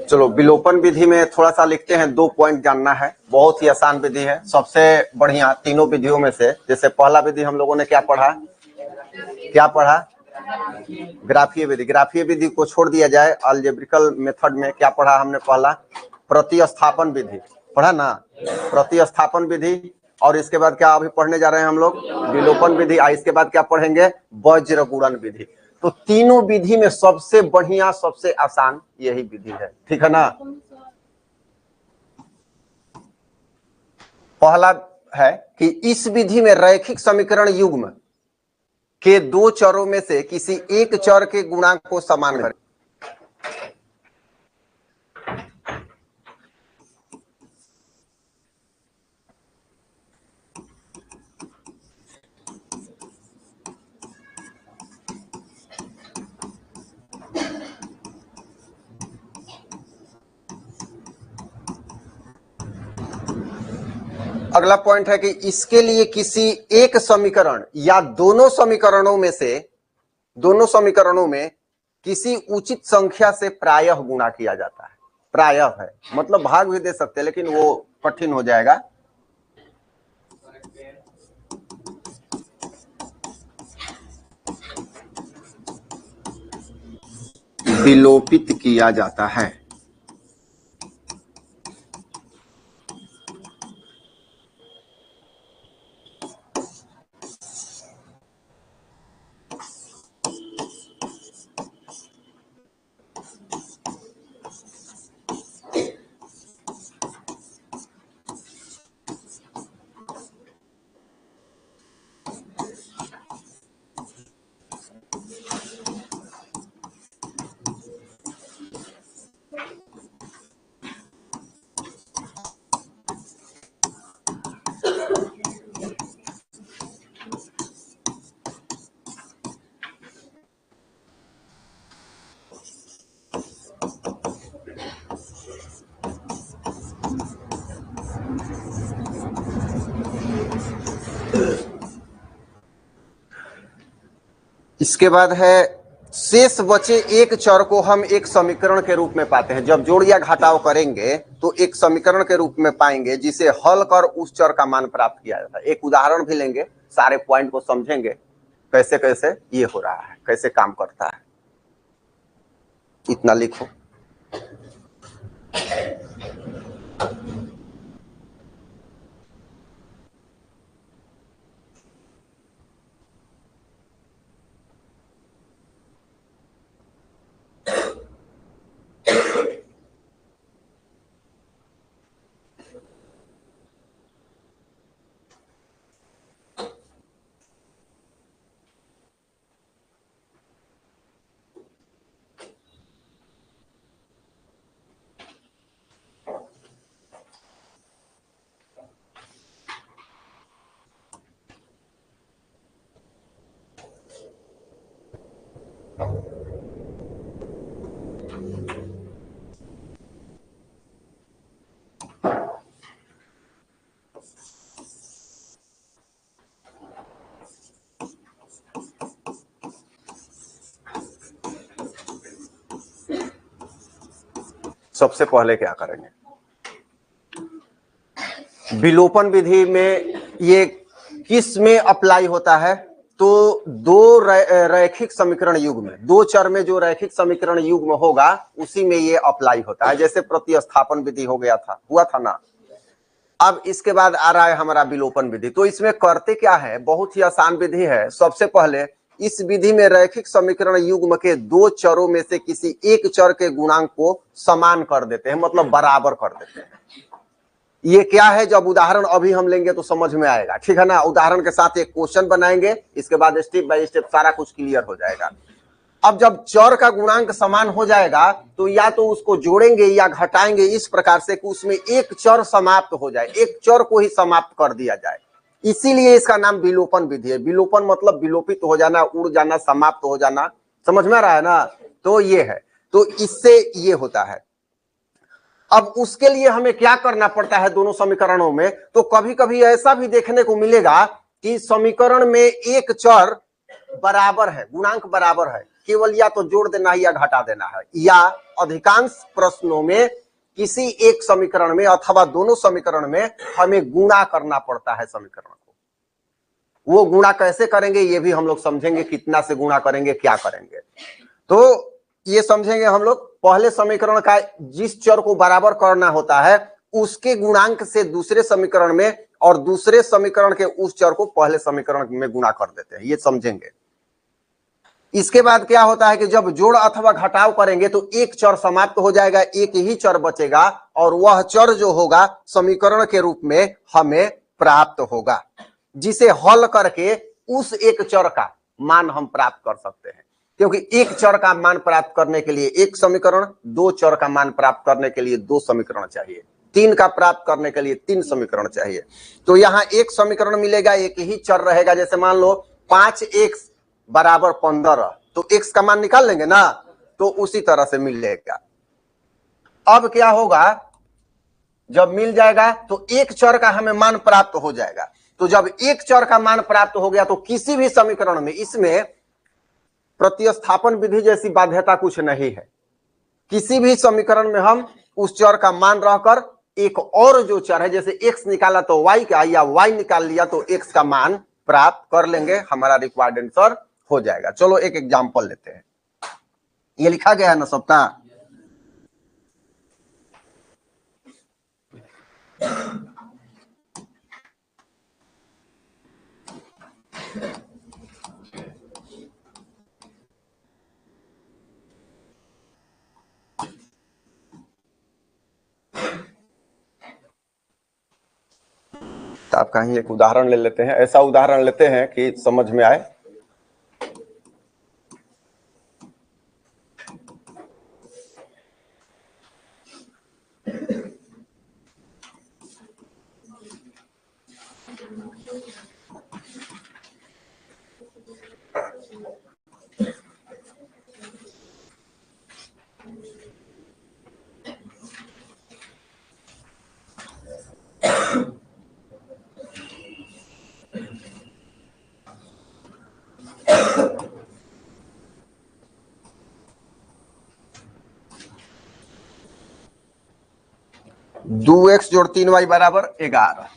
चलो विलोपन विधि में थोड़ा सा लिखते हैं, 2 पॉइंट जानना है। बहुत ही आसान विधि है, सबसे बढ़िया तीनों विधियों में से। जैसे पहला विधि हम लोगों ने क्या पढ़ा, ग्राफीय विधि। ग्राफीय विधि को छोड़ दिया जाए, अलजेब्रिकल मेथड में क्या पढ़ा हमने, पहला प्रतिस्थापन विधि पढ़ा ना, प्रतिस्थापन विधि। और इसके बाद क्या अभी पढ़ने जा रहे हैं हम लोग, विलोपन विधि। इसके बाद क्या पढ़ेंगे, वज्र गुणन विधि। तो तीनों विधि में सबसे बढ़िया, सबसे आसान यही विधि है, ठीक है ना। पहला है कि इस विधि में रैखिक समीकरण युग्म के 2 चरों में से किसी एक चर के गुणांक को समान करें। अगला पॉइंट है कि इसके लिए किसी एक समीकरण या दोनों समीकरणों में किसी उचित संख्या से प्रायः गुणा किया जाता है। प्रायः है मतलब भाग भी दे सकते हैं, लेकिन वो कठिन हो जाएगा। विलोपित किया जाता है। इसके बाद है शेष बचे एक चर को हम एक समीकरण के रूप में पाते हैं। जब जोड़ या घटाव करेंगे तो एक समीकरण के रूप में पाएंगे, जिसे हल कर उस चर का मान प्राप्त किया जाता है। एक उदाहरण भी लेंगे, सारे पॉइंट को समझेंगे कैसे कैसे ये हो रहा है, कैसे काम करता है। इतना लिखो। सबसे पहले क्या करेंगे, विलोपन विधि में ये किस में अप्लाई होता है, तो दो रैखिक समीकरण युग्म में, 2 चर में जो रैखिक समीकरण युग्म होगा उसी में ये अप्लाई होता है। जैसे प्रतिस्थापन विधि हो गया था, हुआ था ना। अब इसके बाद आ रहा है हमारा विलोपन विधि। तो इसमें करते क्या है, बहुत ही आसान विधि है। सबसे पहले इस विधि में रैखिक समीकरण युग्म के 2 चरों में से किसी एक चर के गुणांक को समान कर देते हैं, मतलब बराबर कर देते हैं। ये क्या है, जब उदाहरण अभी हम लेंगे तो समझ में आएगा, ठीक है ना। उदाहरण के साथ एक क्वेश्चन बनाएंगे, इसके बाद स्टेप बाय स्टेप सारा कुछ क्लियर हो जाएगा। अब जब चर का गुणांक समान हो जाएगा तो या तो उसको जोड़ेंगे या घटाएंगे इस प्रकार से कि उसमें एक चर समाप्त हो जाए, एक चर को ही समाप्त कर दिया जाए। इसीलिए इसका नाम विलोपन विधि है। विलोपन मतलब विलोपित हो जाना, उड़ जाना, समाप्त हो जाना। समझ में आ रहा है ना। तो ये है, तो इससे ये होता है। अब उसके लिए हमें क्या करना पड़ता है दोनों समीकरणों में, तो कभी कभी ऐसा भी देखने को मिलेगा कि समीकरण में एक चर बराबर है, गुणांक बराबर है, केवल या तो जोड़ देना है या घटा देना है, या अधिकांश प्रश्नों में किसी एक समीकरण में अथवा दोनों समीकरण में हमें गुणा करना पड़ता है समीकरण को। वो गुणा कैसे करेंगे ये भी हम लोग समझेंगे, कितना से गुणा करेंगे, क्या करेंगे, तो ये समझेंगे हम लोग। पहले समीकरण का जिस चर को बराबर करना होता है उसके गुणांक से दूसरे समीकरण में और दूसरे समीकरण के उस चर को पहले समीकरण में गुणा कर देते हैं, ये समझेंगे। इसके बाद क्या होता है कि जब जोड़ अथवा घटाव करेंगे तो एक चर समाप्त हो जाएगा, एक ही चर बचेगा और वह चर जो होगा समीकरण के रूप में हमें प्राप्त होगा, जिसे हल करके उस एक चर का मान हम प्राप्त कर सकते हैं। क्योंकि एक चर का मान प्राप्त करने के लिए एक समीकरण, दो चर का मान प्राप्त करने के लिए दो समीकरण चाहिए, तीन का प्राप्त करने के लिए तीन समीकरण चाहिए। तो यहां एक समीकरण मिलेगा, एक ही चर रहेगा। जैसे मान लो 5x बराबर 15, तो x का मान निकाल लेंगे ना, तो उसी तरह से मिलेगा। अब क्या होगा, जब मिल जाएगा तो एक चर का हमें मान प्राप्त हो जाएगा। तो जब एक चर का मान प्राप्त हो गया तो किसी भी समीकरण में इसमें प्रतिस्थापन विधि जैसी बाध्यता कुछ नहीं है। किसी भी समीकरण में हम उस चर का मान रहकर एक और जो चर है, जैसे x निकाला तो y का, या y निकाल लिया तो x का मान प्राप्त कर लेंगे, हमारा रिक्वायर्ड आंसर हो जाएगा। चलो एक एग्जांपल लेते हैं। ये लिखा गया है ना सबका, तो आप कहीं एक उदाहरण ले लेते हैं, ऐसा उदाहरण लेते हैं कि समझ में आए। दो एक्स जोड़ 3y बराबर 11।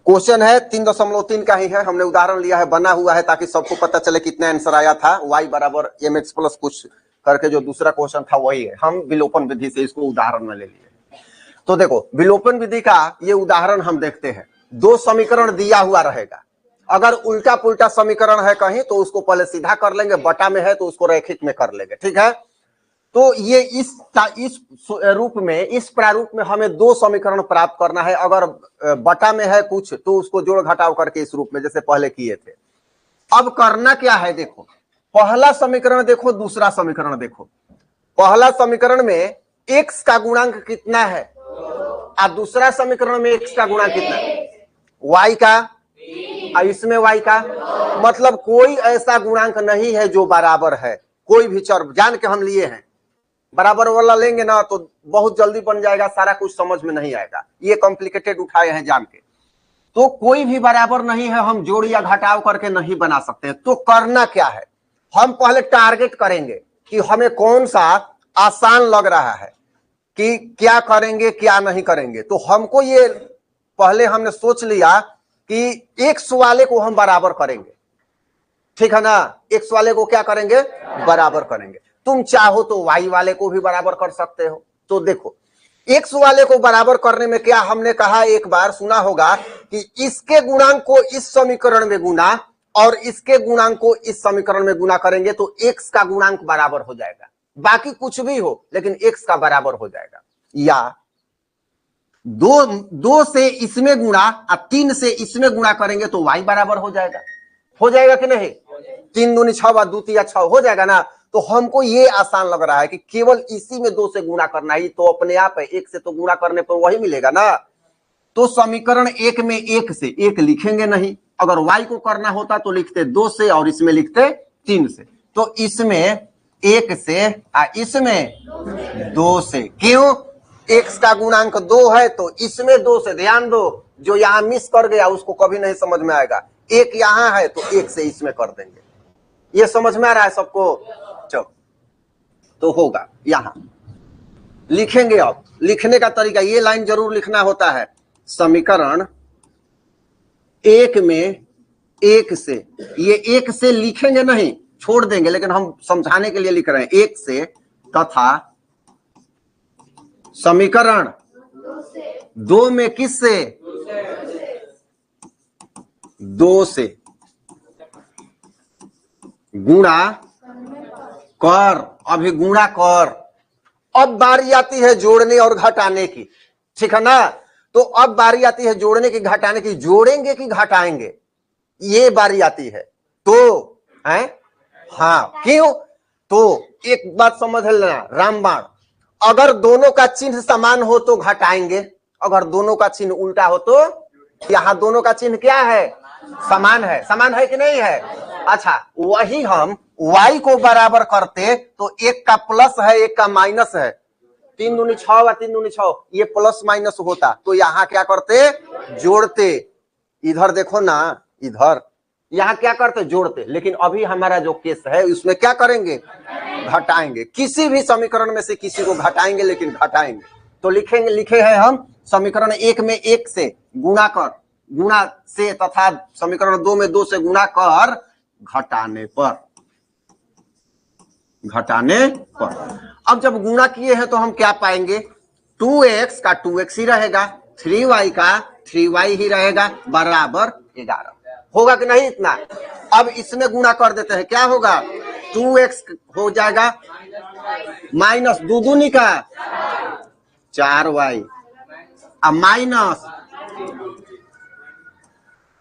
क्वेश्चन है 3.3 का ही है, हमने उदाहरण लिया है, बना हुआ है ताकि सबको पता चले कितना आंसर आया था। y बराबर mx प्लस कुछ करके जो दूसरा क्वेश्चन था वही है, हम विलोपन विधि से इसको उदाहरण में ले लिए। तो देखो विलोपन विधि का ये उदाहरण हम देखते हैं। दो समीकरण दिया हुआ रहेगा, अगर उल्टा पुल्टा समीकरण है कहीं तो उसको पहले सीधा कर लेंगे, बटा में है तो उसको रैखिक में कर लेंगे, ठीक है। तो ये इस रूप में, इस प्रारूप में हमें दो समीकरण प्राप्त करना है। अगर बटा में है कुछ तो उसको जोड़ घटाव करके इस रूप में जैसे पहले किए थे। अब करना क्या है, देखो पहला समीकरण देखो, दूसरा समीकरण देखो। पहला समीकरण में x का गुणांक कितना है और दूसरा समीकरण में x का गुणांक कितना है, y का, और इसमें y का। मतलब कोई ऐसा गुणांक नहीं है जो बराबर है। कोई भी चर जान के हम लिए हैं, बराबर वाला लेंगे ना तो बहुत जल्दी बन जाएगा, सारा कुछ समझ में नहीं आएगा। ये कॉम्प्लिकेटेड उठाए हैं जान के। तो कोई भी बराबर नहीं है, हम जोड़ या घटाव करके नहीं बना सकते। तो करना क्या है, हम पहले टारगेट करेंगे कि हमें कौन सा आसान लग रहा है, कि क्या करेंगे क्या नहीं करेंगे। तो हमको ये पहले हमने सोच लिया कि x वाले को हम बराबर करेंगे, ठीक है ना। x वाले को क्या करेंगे, बराबर करेंगे। तुम चाहो तो y वाले को भी बराबर कर सकते हो। तो देखो x वाले को बराबर करने में क्या हमने कहा, एक बार सुना होगा कि इसके गुणांक को इस समीकरण में गुना और इसके गुणांक को इस समीकरण में गुना करेंगे तो x का गुणांक बराबर हो जाएगा। बाकी कुछ भी हो लेकिन x का बराबर हो जाएगा। या दो से इसमें गुणा और 3 से इसमें गुणा करेंगे तो y बराबर हो जाएगा। हो जाएगा कि नहीं, 3 दूनी 6 2 3 6 हो जाएगा ना। तो हमको ये आसान लग रहा है कि केवल इसी में 2 से गुणा करना ही तो अपने आप है, 1 से तो गुणा करने पर वही मिलेगा ना। तो समीकरण 1 में 1 से 1 लिखेंगे नहीं, अगर y को करना होता तो लिखते 2 से और इसमें लिखते 3 से। तो इसमें 1 से इसमें 2 से, क्यों, x का गुणांक 2 है तो इसमें 2 से। ध्यान दो, जो यहां मिस कर गया उसको कभी नहीं समझ में आएगा। 1 यहां है तो 1 से इसमें कर देंगे, ये समझ में आ रहा है सबको? चलो तो होगा, यहां लिखेंगे। अब लिखने का तरीका, ये लाइन जरूर लिखना होता है। समीकरण एक में एक से, ये एक से लिखेंगे नहीं, छोड़ देंगे, लेकिन हम समझाने के लिए लिख रहे हैं। एक से तथा समीकरण दो में किस से? दो से गुणा कर। अभी गुणा कर, अब बारी आती है जोड़ने और घटाने की, ठीक है ना? तो अब बारी आती है जोड़ने की घटाने की। जोड़ेंगे कि घटाएंगे, ये बारी आती है। तो है हाँ, क्यों? तो एक बात समझ लेना, रामबाण, अगर दोनों का चिन्ह समान हो तो घटाएंगे, अगर दोनों का चिन्ह उल्टा हो तो, यहां दोनों का चिन्ह क्या है? समान है। समान है कि नहीं है? अच्छा, वही हम y को बराबर करते तो एक का प्लस है, एक का माइनस है। 3 दूनी 6 व 3 दूनी 6, ये प्लस माइनस होता, तो यहां क्या करते? जोड़ते। इधर देखो ना, इधर यहां क्या करते? जोड़ते। लेकिन अभी हमारा जो केस है उसमें क्या करेंगे? घटाएंगे। किसी भी समीकरण में से किसी को घटाएंगे, लेकिन घटाएंगे। तो लिखेंगे, लिखे हैं हम समीकरण एक में एक से गुणा कर, गुणा से, तथा समीकरण दो में दो से गुणा कर घटाने पर, घटाने पर। अब जब गुणा किए हैं तो हम क्या पाएंगे? 2x का 2x ही रहेगा, 3y का 3y ही रहेगा, बराबर 11। होगा कि नहीं? इतना। अब इसमें गुणा कर देते हैं, क्या होगा? 2x हो जाएगा माइनस दो दूनी का 4y, अब माइनस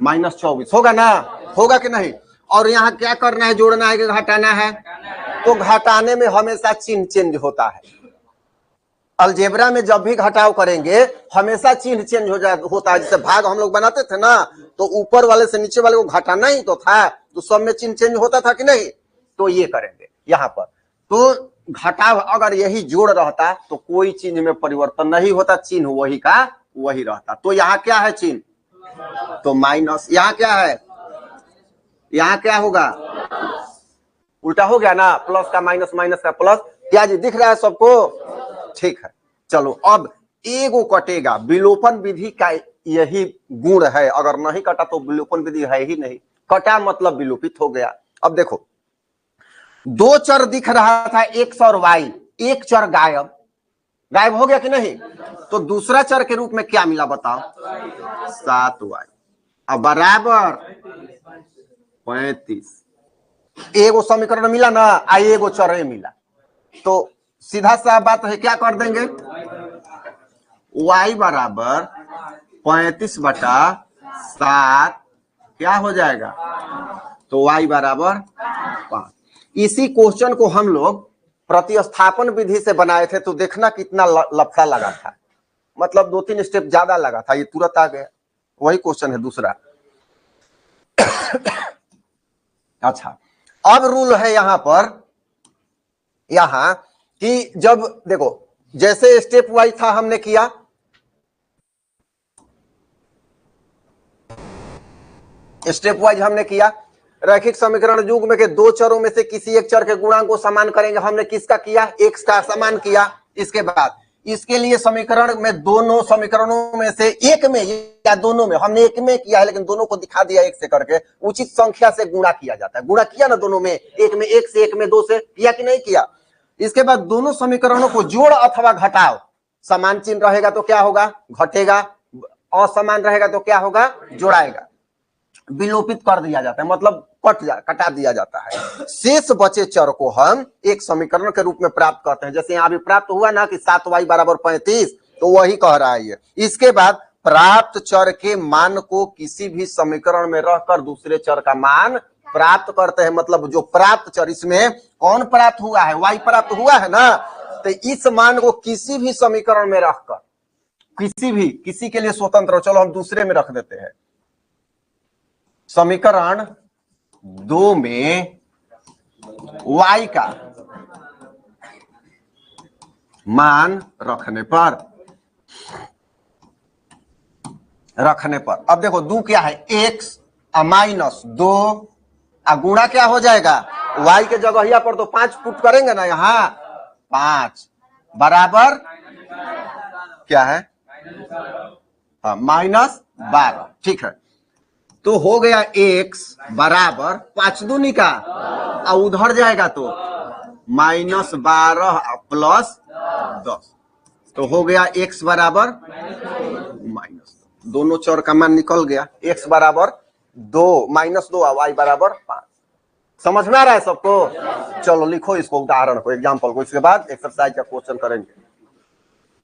-24 होगा ना? होगा कि नहीं? और यहाँ क्या करना है? जोड़ना है कि घटाना है? तो घटाने में हमेशा चिन्ह चेंज होता है। अलजेब्रा में जब भी घटाव करेंगे हमेशा चिन्ह चेंज होता है। जैसे भाग हम लोग बनाते थे ना, तो ऊपर वाले से नीचे वाले को घटाना ही तो था, तो सब में चिन्ह चेंज होता था कि नहीं? तो ये करेंगे यहाँ पर। तो घटाव अगर यही जोड़ रहता तो कोई चिन्ह में परिवर्तन नहीं होता, चिन्ह वही का वही रहता। तो यहाँ क्या है चिन्ह? तो माइनस। यहाँ क्या है? यहाँ क्या होगा? उल्टा हो गया ना, प्लस का माइनस, माइनस का प्लस। क्या जी दिख रहा है सबको? ठीक है, चलो अब एगो कटेगा। विलोपन विधि का यही गुण है, अगर नहीं कटा तो विलोपन विधि है ही नहीं। कटा मतलब विलोपित हो गया। अब देखो, दो चर दिख रहा था, x और y, एक चर गायब, गायब हो गया कि नहीं? तो दूसरा चर के रूप में क्या मिला बताओ? 7y। अब बराबर 35। एगो समीकरण मिला ना, आई एगो चर मिला, तो सीधा सा बात है, क्या कर देंगे? y बराबर 35/7 क्या हो जाएगा? तो y बराबर 5। इसी क्वेश्चन को हम लोग प्रतिस्थापन विधि से बनाए थे, तो देखना कितना लफड़ा लगा था, मतलब 2-3 स्टेप ज्यादा लगा था, ये तुरंत आ गया। वही क्वेश्चन है दूसरा। अच्छा, अब रूल है यहां पर, यहां कि जब देखो, जैसे स्टेप वाइज था हमने किया, स्टेप वाइज हमने किया। रैखिक समीकरण युग्म में के दो चरों में से किसी एक चर के गुणांक को समान करेंगे। हमने किसका किया? x का समान किया। इसके बाद इसके लिए समीकरण में, दोनों समीकरणों में से एक में या दोनों में, हमने एक में किया है लेकिन दोनों को दिखा दिया एक से करके, उचित संख्या से गुणा किया जाता है। गुणा किया ना दोनों में, एक में एक से, एक में दो से, किया कि नहीं किया? इसके बाद दोनों समीकरणों को जोड़ अथवा घटाव, समान चिन्ह रहेगा तो क्या होगा? घटेगा, असमान रहेगा तो क्या होगा? जोड़ाएगा। विलोपित कर दिया जाता है, मतलब कटा दिया जाता है। शेष बचे चर को हम एक समीकरण के रूप में प्राप्त करते हैं। जैसे यहाँ भी प्राप्त हुआ ना कि 7y बराबर 35, तो वही कह रहा है ये। इसके बाद प्राप्त चर के मान को किसी भी समीकरण में रहकर दूसरे चर का मान प्राप्त करते हैं। मतलब जो प्राप्त चर, इसमें कौन प्राप्त हुआ है? y प्राप्त हुआ है ना, तो इस मान को किसी भी समीकरण में रखकर, किसी के लिए स्वतंत्र, चलो हम दूसरे में रख देते हैं। समीकरण 2 में y का मान रखने पर अब देखो, 2 क्या है? x -2 गुणा क्या हो जाएगा, y के जगह पर तो 5 पुट करेंगे ना, यहाँ 5 बराबर क्या है, हाँ -12। ठीक है, तो हो गया x बराबर 5 दूनी का, और उधर जाएगा तो -12 प्लस 10, तो हो गया x बराबर -2, दोनों चर का मान निकल गया, x बराबर 2 -2 और y बराबर 5। समझ में आ रहा है सबको? चलो लिखो इसको, उदाहरण को, एग्जाम्पल को, इसके बाद एक्सरसाइज का क्वेश्चन करेंगे।